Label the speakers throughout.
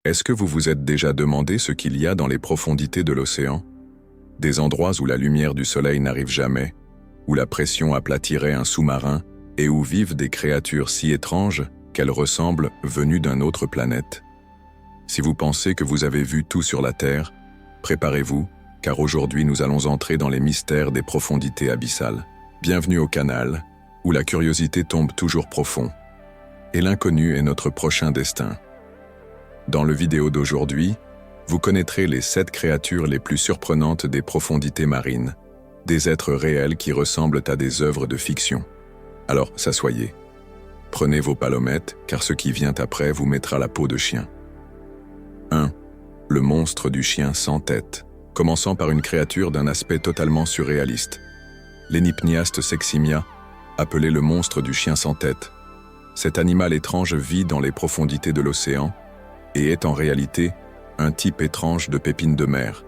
Speaker 1: Est-ce que vous vous êtes déjà demandé ce qu'il y a dans les profondités de l'océan? Des endroits où la lumière du soleil n'arrive jamais, où la pression aplatirait un sous-marin et où vivent des créatures si étranges qu'elles ressemblent venues d'une autre planète. Si vous pensez que vous avez vu tout sur la Terre, préparez-vous, car aujourd'hui nous allons entrer dans les mystères des profondités abyssales. Bienvenue au canal, où la curiosité tombe toujours profond. Et l'inconnu est notre prochain destin. Dans le vidéo d'aujourd'hui, vous connaîtrez les 7 créatures les plus surprenantes des profondités marines, des êtres réels qui ressemblent à des œuvres de fiction. Alors, s'assoyez. Prenez vos palomettes, car ce qui vient après vous mettra la peau de chien. 1. Le monstre du chien sans tête, commençant par une créature d'un aspect totalement surréaliste. L'Enypniaste seximia, appelé le monstre du chien sans tête. Cet animal étrange vit dans les profondités de l'océan et est en réalité un type étrange de pépine de mer.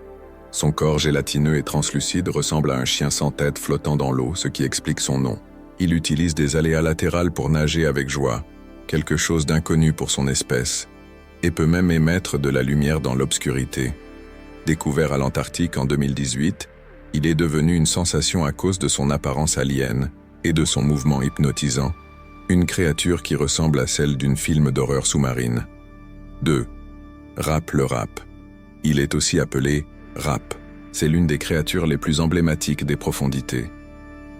Speaker 1: Son corps gélatineux et translucide ressemble à un chien sans tête flottant dans l'eau, ce qui explique son nom. Il utilise des aléas latérales pour nager avec joie, quelque chose d'inconnu pour son espèce, et peut même émettre de la lumière dans l'obscurité. Découvert à l'Antarctique en 2018, il est devenu une sensation à cause de son apparence alien et de son mouvement hypnotisant, une créature qui ressemble à celle d'une film d'horreur sous-marine. 2. Rap le rap. Il est aussi appelé rap. C'est l'une des créatures les plus emblématiques des profondités.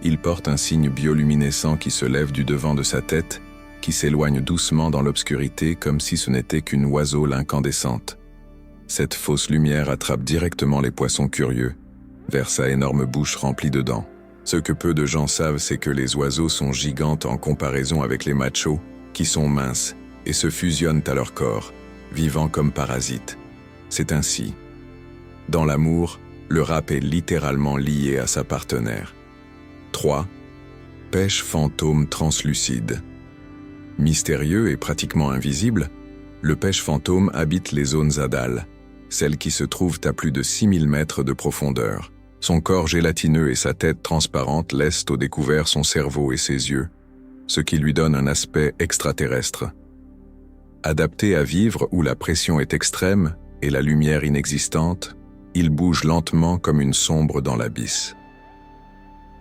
Speaker 1: Il porte un signe bioluminescent qui se lève du devant de sa tête, qui s'éloigne doucement dans l'obscurité comme si ce n'était qu'une oiseau incandescente. Cette fausse lumière attrape directement les poissons curieux, vers sa énorme bouche remplie de dents. Ce que peu de gens savent, c'est que les oiseaux sont gigantes en comparaison avec les machos, qui sont minces et se fusionnent à leur corps, vivant comme parasites. C'est ainsi. Dans l'amour, le rap est littéralement lié à sa partenaire. 3. Pêche fantôme translucide. Mystérieux et pratiquement invisible, le pêche fantôme habite les zones zadales, celles qui se trouvent à plus de 6000 mètres de profondeur. Son corps gélatineux et sa tête transparente laissent au découvert son cerveau et ses yeux, ce qui lui donne un aspect extraterrestre. Adapté à vivre où la pression est extrême et la lumière inexistante, il bouge lentement comme une sombre dans l'abysse.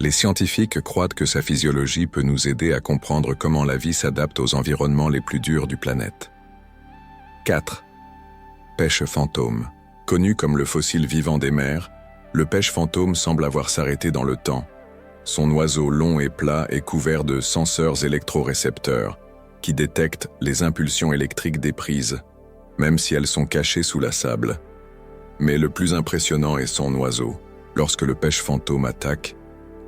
Speaker 1: Les scientifiques croient que sa physiologie peut nous aider à comprendre comment la vie s'adapte aux environnements les plus durs du planète. 4. Pêche fantôme. Connu comme le fossile vivant des mers, le pêche fantôme semble avoir s'arrêté dans le temps. Son oiseau long et plat est couvert de senseurs électrorécepteurs qui détectent les impulsions électriques des prises, même si elles sont cachées sous la sable. Mais le plus impressionnant est son oiseau. Lorsque le pêche fantôme attaque,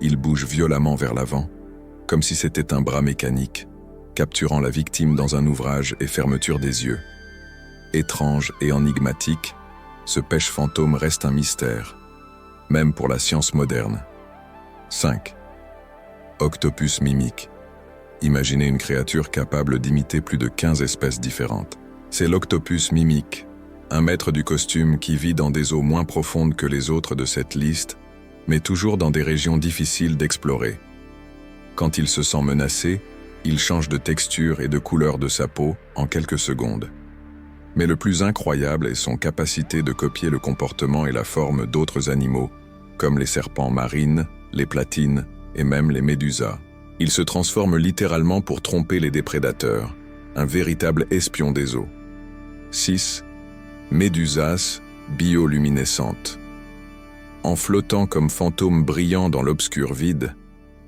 Speaker 1: il bouge violemment vers l'avant, comme si c'était un bras mécanique, capturant la victime dans un ouvrage et fermeture des yeux. Étrange et énigmatique, ce pêche fantôme reste un mystère, même pour la science moderne. 5. Octopus mimique. Imaginez une créature capable d'imiter plus de 15 espèces différentes. C'est l'octopus mimique, un maître du costume qui vit dans des eaux moins profondes que les autres de cette liste, mais toujours dans des régions difficiles d'explorer. Quand il se sent menacé, il change de texture et de couleur de sa peau en quelques secondes. Mais le plus incroyable est son capacité de copier le comportement et la forme d'autres animaux, comme les serpents marines, les platines et même les médusas. Il se transforme littéralement pour tromper les déprédateurs, un véritable espion des eaux. 6. Médusas bioluminescentes. En flottant comme fantômes brillants dans l'obscur vide,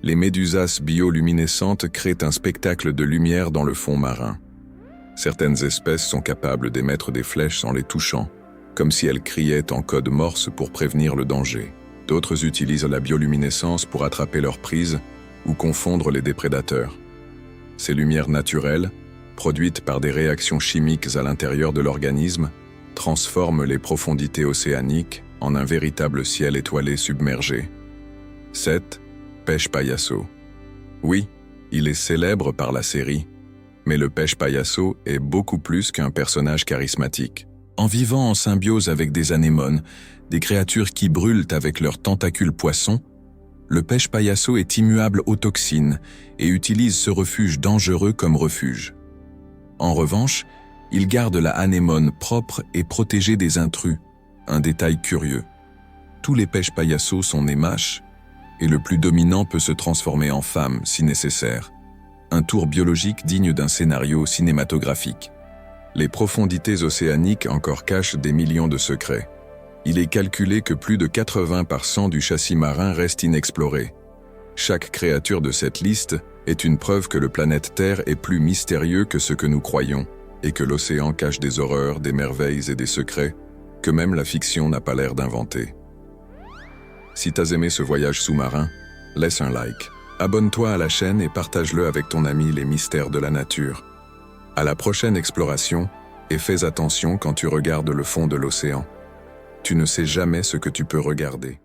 Speaker 1: les médusas bioluminescentes créent un spectacle de lumière dans le fond marin. Certaines espèces sont capables d'émettre des flèches en les touchant, comme si elles criaient en code morse pour prévenir le danger. D'autres utilisent la bioluminescence pour attraper leur prise ou confondre les déprédateurs. Ces lumières naturelles, produites par des réactions chimiques à l'intérieur de l'organisme, transforment les profondités océaniques en un véritable ciel étoilé submergé. 7. Pêche payaso. Oui, il est célèbre par la série, mais le pêche payaso est beaucoup plus qu'un personnage charismatique. En vivant en symbiose avec des anémones, des créatures qui brûlent avec leurs tentacules poissons, le pêche payaso est immuable aux toxines et utilise ce refuge dangereux comme refuge. En revanche, Ils gardent la anémone propre et protégée des intrus, un détail curieux. Tous les pêches paillassos sont nés mâches, et le plus dominant peut se transformer en femme si nécessaire. Un tour biologique digne d'un scénario cinématographique. Les profondités océaniques encore cachent des millions de secrets. Il est calculé que plus de 80% du châssis marin reste inexploré. Chaque créature de cette liste est une preuve que le planète Terre est plus mystérieux que ce que nous croyons, et que l'océan cache des horreurs, des merveilles et des secrets que même la fiction n'a pas l'air d'inventer. Si t'as aimé ce voyage sous-marin, laisse un like. Abonne-toi à la chaîne et partage-le avec ton ami les mystères de la nature. À la prochaine exploration, et fais attention quand tu regardes le fond de l'océan. Tu ne sais jamais ce que tu peux regarder.